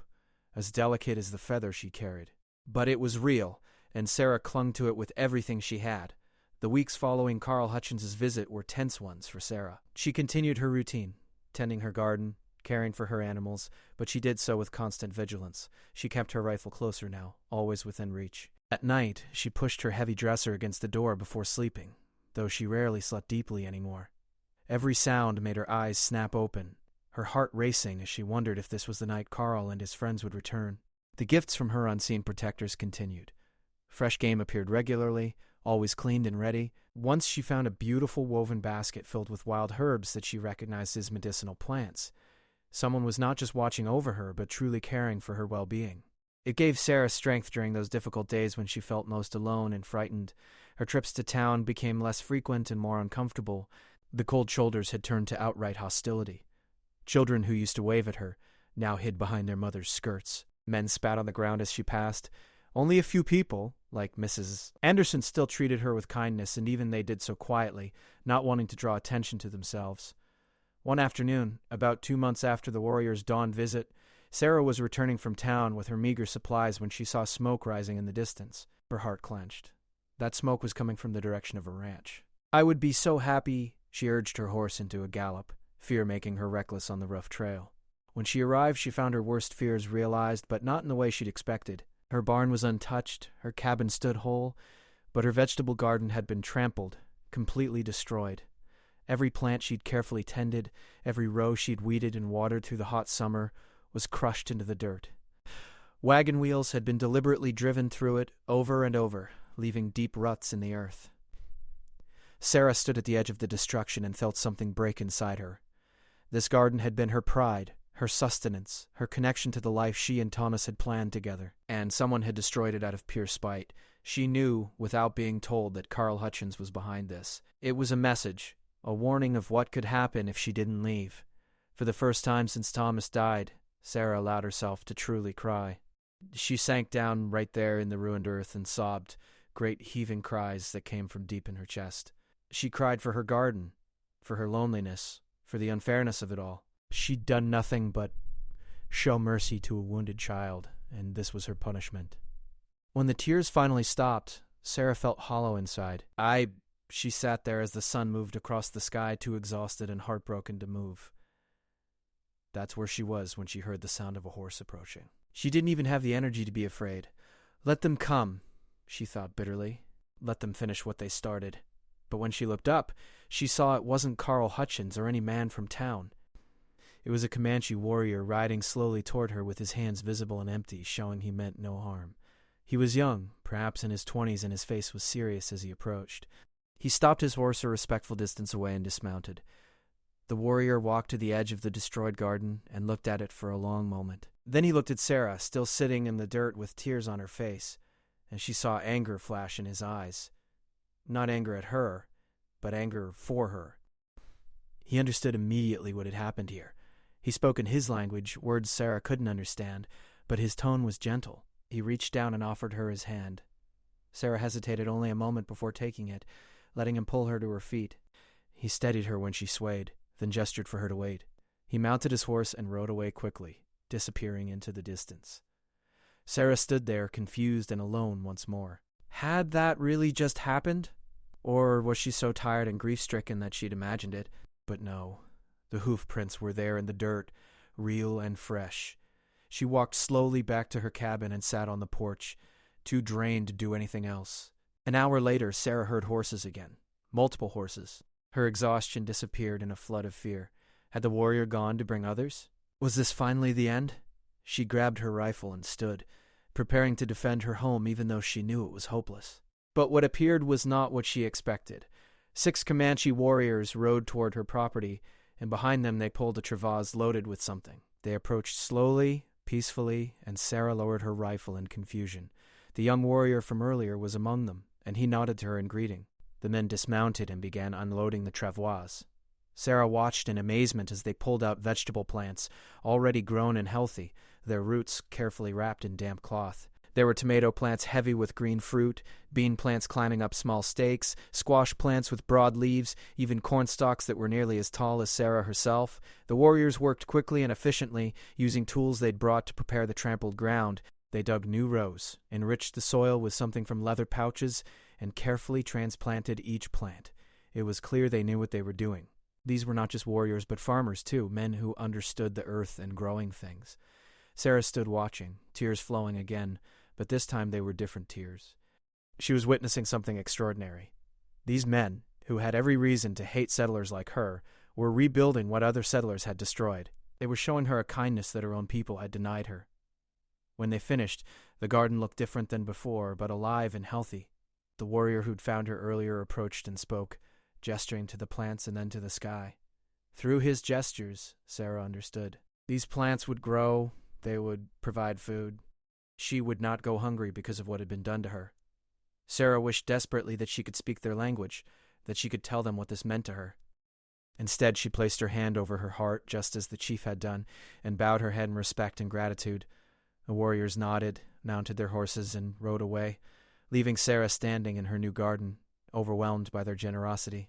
as delicate as the feather she carried. But it was real, and Sarah clung to it with everything she had. The weeks following Carl Hutchins's visit were tense ones for Sarah. She continued her routine, tending her garden, caring for her animals, but she did so with constant vigilance. She kept her rifle closer now, always within reach. At night, she pushed her heavy dresser against the door before sleeping, though she rarely slept deeply anymore. Every sound made her eyes snap open, her heart racing as she wondered if this was the night Carl and his friends would return. The gifts from her unseen protectors continued. Fresh game appeared regularly, always cleaned and ready. Once she found a beautiful woven basket filled with wild herbs that she recognized as medicinal plants. Someone was not just watching over her, but truly caring for her well-being. It gave Sarah strength during those difficult days when she felt most alone and frightened. Her trips to town became less frequent and more uncomfortable. The cold shoulders had turned to outright hostility. Children who used to wave at her now hid behind their mothers' skirts. Men spat on the ground as she passed. Only a few people, like Mrs. Anderson, still treated her with kindness, and even they did so quietly, not wanting to draw attention to themselves. One afternoon, about 2 months after the warriors' dawn visit, Sarah was returning from town with her meager supplies when she saw smoke rising in the distance. Her heart clenched. That smoke was coming from the direction of a ranch. I would be so happy, she urged her horse into a gallop, fear making her reckless on the rough trail. When she arrived, she found her worst fears realized, but not in the way she'd expected. Her barn was untouched, her cabin stood whole, but her vegetable garden had been trampled, completely destroyed. Every plant she'd carefully tended, every row she'd weeded and watered through the hot summer, was crushed into the dirt. Wagon wheels had been deliberately driven through it over and over, leaving deep ruts in the earth. Sarah stood at the edge of the destruction and felt something break inside her. This garden had been her pride, her sustenance, her connection to the life she and Thomas had planned together, and someone had destroyed it out of pure spite. She knew, without being told, that Carl Hutchins was behind this. It was a message, a warning of what could happen if she didn't leave. For the first time since Thomas died, Sarah allowed herself to truly cry. She sank down right there in the ruined earth and sobbed, great heaving cries that came from deep in her chest. She cried for her garden, for her loneliness, for the unfairness of it all. She'd done nothing but show mercy to a wounded child, and this was her punishment. When the tears finally stopped, Sarah felt hollow inside. She sat there as the sun moved across the sky, too exhausted and heartbroken to move. That's where she was when she heard the sound of a horse approaching. She didn't even have the energy to be afraid. Let them come, she thought bitterly. Let them finish what they started. But when she looked up, she saw it wasn't Carl Hutchins or any man from town. It was a Comanche warrior riding slowly toward her with his hands visible and empty, showing he meant no harm. He was young, perhaps in his 20s, and his face was serious as he approached. He stopped his horse a respectful distance away and dismounted. The warrior walked to the edge of the destroyed garden and looked at it for a long moment. Then he looked at Sarah, still sitting in the dirt with tears on her face, and she saw anger flash in his eyes. Not anger at her, but anger for her. He understood immediately what had happened here. He spoke in his language, words Sarah couldn't understand, but his tone was gentle. He reached down and offered her his hand. Sarah hesitated only a moment before taking it, letting him pull her to her feet. He steadied her when she swayed, then gestured for her to wait. He mounted his horse and rode away quickly, disappearing into the distance. Sarah stood there, confused and alone once more. Had that really just happened? Or was she so tired and grief-stricken that she'd imagined it? But no, the hoof prints were there in the dirt, real and fresh. She walked slowly back to her cabin and sat on the porch, too drained to do anything else. An hour later, Sarah heard horses again. Multiple horses. Her exhaustion disappeared in a flood of fear. Had the warrior gone to bring others? Was this finally the end? She grabbed her rifle and stood, preparing to defend her home even though she knew it was hopeless. But what appeared was not what she expected. 6 Comanche warriors rode toward her property, and behind them they pulled a trevase loaded with something. They approached slowly, peacefully, and Sarah lowered her rifle in confusion. The young warrior from earlier was among them, and he nodded to her in greeting. The men dismounted and began unloading the trevase. Sarah watched in amazement as they pulled out vegetable plants, already grown and healthy, their roots carefully wrapped in damp cloth. There were tomato plants heavy with green fruit, bean plants climbing up small stakes, squash plants with broad leaves, even corn stalks that were nearly as tall as Sarah herself. The warriors worked quickly and efficiently, using tools they'd brought to prepare the trampled ground. They dug new rows, enriched the soil with something from leather pouches, and carefully transplanted each plant. It was clear they knew what they were doing. These were not just warriors, but farmers too, men who understood the earth and growing things. Sarah stood watching, tears flowing again, but this time they were different tears. She was witnessing something extraordinary. These men, who had every reason to hate settlers like her, were rebuilding what other settlers had destroyed. They were showing her a kindness that her own people had denied her. When they finished, the garden looked different than before, but alive and healthy. The warrior who'd found her earlier approached and spoke, gesturing to the plants and then to the sky. Through his gestures, Sarah understood. These plants would grow, they would provide food. She would not go hungry because of what had been done to her. Sarah wished desperately that she could speak their language, that she could tell them what this meant to her. Instead, she placed her hand over her heart, just as the chief had done, and bowed her head in respect and gratitude. The warriors nodded, mounted their horses, and rode away, leaving Sarah standing in her new garden, overwhelmed by their generosity.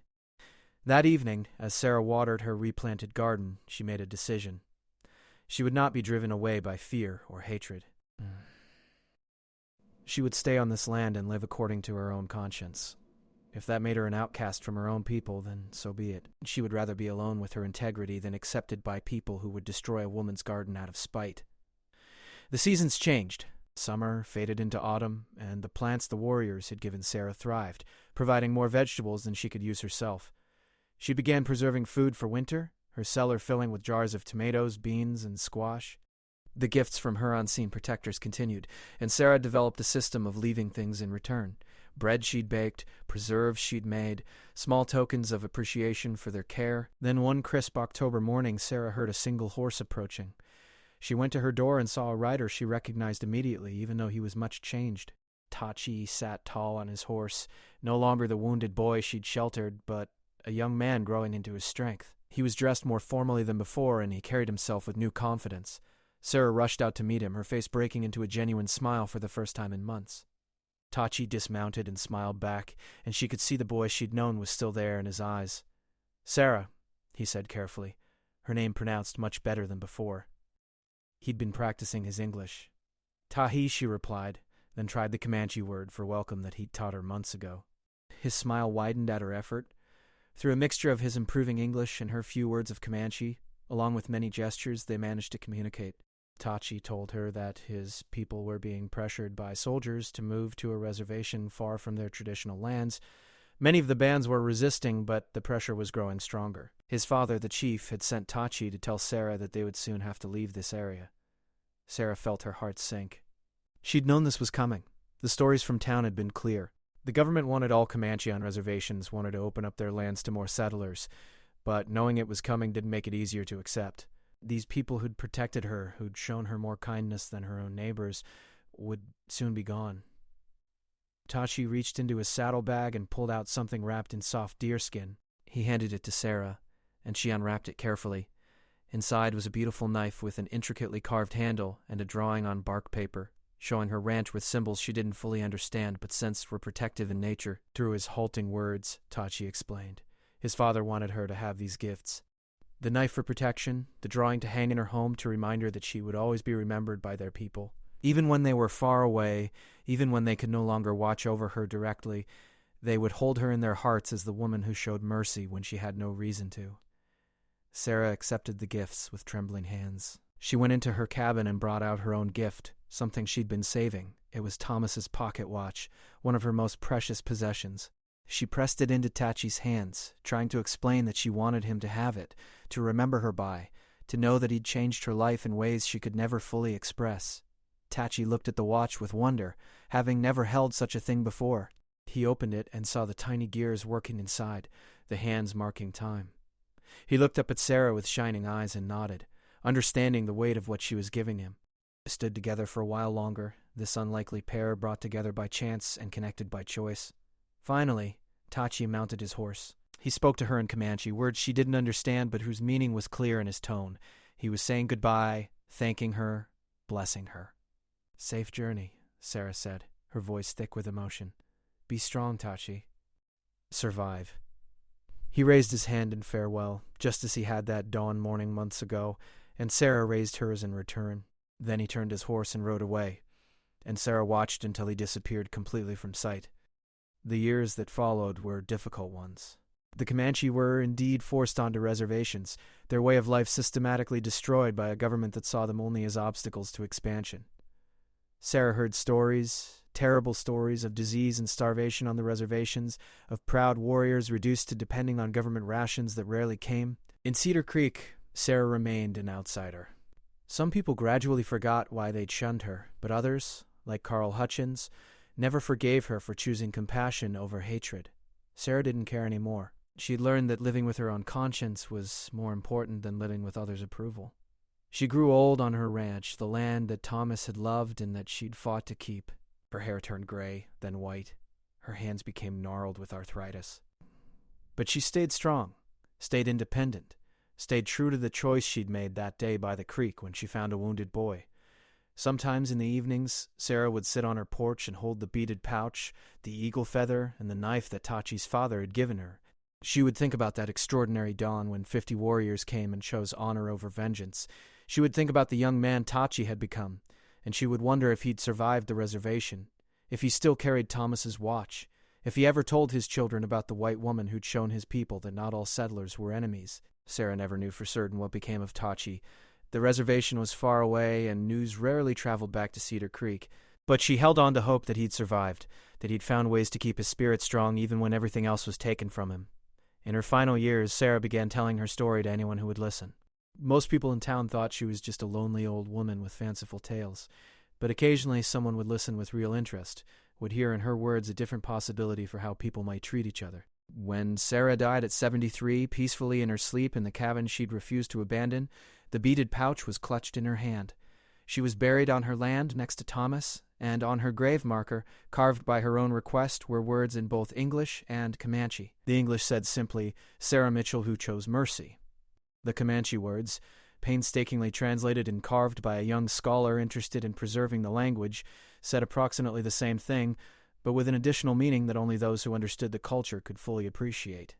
That evening, as Sarah watered her replanted garden, she made a decision. She would not be driven away by fear or hatred. She would stay on this land and live according to her own conscience. If that made her an outcast from her own people, then so be it. She would rather be alone with her integrity than accepted by people who would destroy a woman's garden out of spite. The seasons changed. Summer faded into autumn, and the plants the warriors had given Sarah thrived, providing more vegetables than she could use herself. She began preserving food for winter, her cellar filling with jars of tomatoes, beans, and squash. The gifts from her unseen protectors continued, and Sarah developed a system of leaving things in return. Bread she'd baked, preserves she'd made, small tokens of appreciation for their care. Then one crisp October morning, Sarah heard a single horse approaching. She went to her door and saw a rider she recognized immediately, even though he was much changed. Tachi sat tall on his horse, no longer the wounded boy she'd sheltered, but a young man growing into his strength. He was dressed more formally than before, and he carried himself with new confidence. Sarah rushed out to meet him, her face breaking into a genuine smile for the first time in months. Tachi dismounted and smiled back, and she could see the boy she'd known was still there in his eyes. "Sarah," he said carefully, her name pronounced much better than before. He'd been practicing his English. "Tahi," she replied, then tried the Comanche word for welcome that he'd taught her months ago. His smile widened at her effort. Through a mixture of his improving English and her few words of Comanche, along with many gestures, they managed to communicate. Tachi told her that his people were being pressured by soldiers to move to a reservation far from their traditional lands. Many of the bands were resisting, but the pressure was growing stronger. His father, the chief, had sent Tachi to tell Sarah that they would soon have to leave this area. Sarah felt her heart sink. She'd known this was coming. The stories from town had been clear. The government wanted all Comanche on reservations, wanted to open up their lands to more settlers, but knowing it was coming didn't make it easier to accept. These people who'd protected her, who'd shown her more kindness than her own neighbors, would soon be gone. Tachi reached into his saddlebag and pulled out something wrapped in soft deerskin. He handed it to Sarah, and she unwrapped it carefully. Inside was a beautiful knife with an intricately carved handle and a drawing on bark paper, showing her ranch with symbols she didn't fully understand but sensed were protective in nature. Through his halting words, Tachi explained, his father wanted her to have these gifts. The knife for protection, the drawing to hang in her home to remind her that she would always be remembered by their people. Even when they were far away, even when they could no longer watch over her directly, they would hold her in their hearts as the woman who showed mercy when she had no reason to. Sarah accepted the gifts with trembling hands. She went into her cabin and brought out her own gift, something she'd been saving. It was Thomas's pocket watch, one of her most precious possessions. She pressed it into Tachi's hands, trying to explain that she wanted him to have it, to remember her by, to know that he'd changed her life in ways she could never fully express. Tachi looked at the watch with wonder, having never held such a thing before. He opened it and saw the tiny gears working inside, the hands marking time. He looked up at Sarah with shining eyes and nodded, understanding the weight of what she was giving him. They stood together for a while longer, this unlikely pair brought together by chance and connected by choice. Finally, Tachi mounted his horse. He spoke to her in Comanche, words she didn't understand but whose meaning was clear in his tone. He was saying goodbye, thanking her, blessing her. "Safe journey," Sarah said, her voice thick with emotion. "Be strong, Tachi. Survive." He raised his hand in farewell, just as he had that dawn morning months ago, and Sarah raised hers in return. Then he turned his horse and rode away, and Sarah watched until he disappeared completely from sight. The years that followed were difficult ones. The Comanche were indeed forced onto reservations, their way of life systematically destroyed by a government that saw them only as obstacles to expansion. Sarah heard stories, terrible stories of disease and starvation on the reservations, of proud warriors reduced to depending on government rations that rarely came. In Cedar Creek, Sarah remained an outsider. Some people gradually forgot why they'd shunned her, but others, like Carl Hutchins, never forgave her for choosing compassion over hatred. Sarah didn't care anymore. She'd learned that living with her own conscience was more important than living with others' approval. She grew old on her ranch, the land that Thomas had loved and that she'd fought to keep. Her hair turned gray, then white. Her hands became gnarled with arthritis. But she stayed strong, stayed independent, stayed true to the choice she'd made that day by the creek when she found a wounded boy. Sometimes in the evenings, Sarah would sit on her porch and hold the beaded pouch, the eagle feather, and the knife that Tachi's father had given her. She would think about that extraordinary dawn when 50 warriors came and chose honor over vengeance. She would think about the young man Tachi had become, and she would wonder if he'd survived the reservation, if he still carried Thomas's watch, if he ever told his children about the white woman who'd shown his people that not all settlers were enemies. Sarah never knew for certain what became of Tachi. The reservation was far away, and news rarely traveled back to Cedar Creek, but she held on to hope that he'd survived, that he'd found ways to keep his spirit strong even when everything else was taken from him. In her final years, Sarah began telling her story to anyone who would listen. Most people in town thought she was just a lonely old woman with fanciful tales, but occasionally someone would listen with real interest, would hear in her words a different possibility for how people might treat each other. When Sarah died at 73, peacefully in her sleep in the cabin she'd refused to abandon, the beaded pouch was clutched in her hand. She was buried on her land next to Thomas, and on her grave marker, carved by her own request, were words in both English and Comanche. The English said simply, "Sarah Mitchell who chose mercy." The Comanche words, painstakingly translated and carved by a young scholar interested in preserving the language, said approximately the same thing, but with an additional meaning that only those who understood the culture could fully appreciate.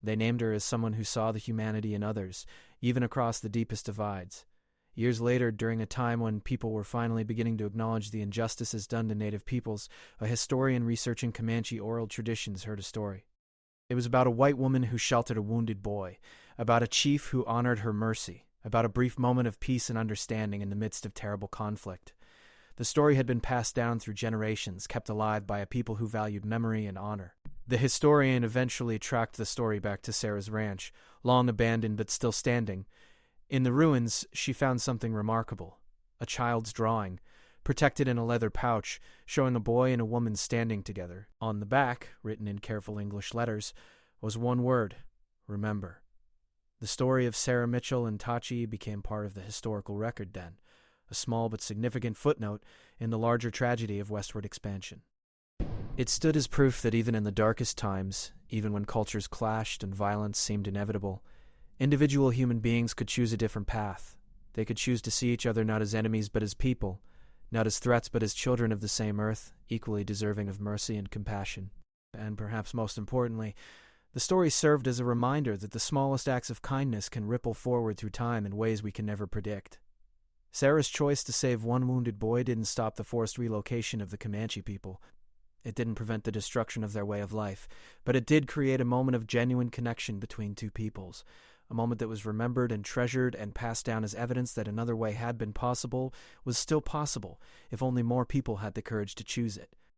They named her as someone who saw the humanity in others, even across the deepest divides. Years later, during a time when people were finally beginning to acknowledge the injustices done to Native peoples, a historian researching Comanche oral traditions heard a story. It was about a white woman who sheltered a wounded boy, about a chief who honored her mercy, about a brief moment of peace and understanding in the midst of terrible conflict. The story had been passed down through generations, kept alive by a people who valued memory and honor. The historian eventually tracked the story back to Sarah's ranch, long abandoned but still standing. In the ruins, she found something remarkable, a child's drawing, protected in a leather pouch, showing a boy and a woman standing together. On the back, written in careful English letters, was one word: remember. The story of Sarah Mitchell and Tachi became part of the historical record then, a small but significant footnote in the larger tragedy of westward expansion. It stood as proof that even in the darkest times, even when cultures clashed and violence seemed inevitable, individual human beings could choose a different path. They could choose to see each other not as enemies but as people, not as threats but as children of the same earth, equally deserving of mercy and compassion. And perhaps most importantly, the story served as a reminder that the smallest acts of kindness can ripple forward through time in ways we can never predict. Sarah's choice to save one wounded boy didn't stop the forced relocation of the Comanche people. It didn't prevent the destruction of their way of life, but it did create a moment of genuine connection between two peoples, a moment that was remembered and treasured and passed down as evidence that another way had been possible, was still possible, if only more people had the courage to choose it.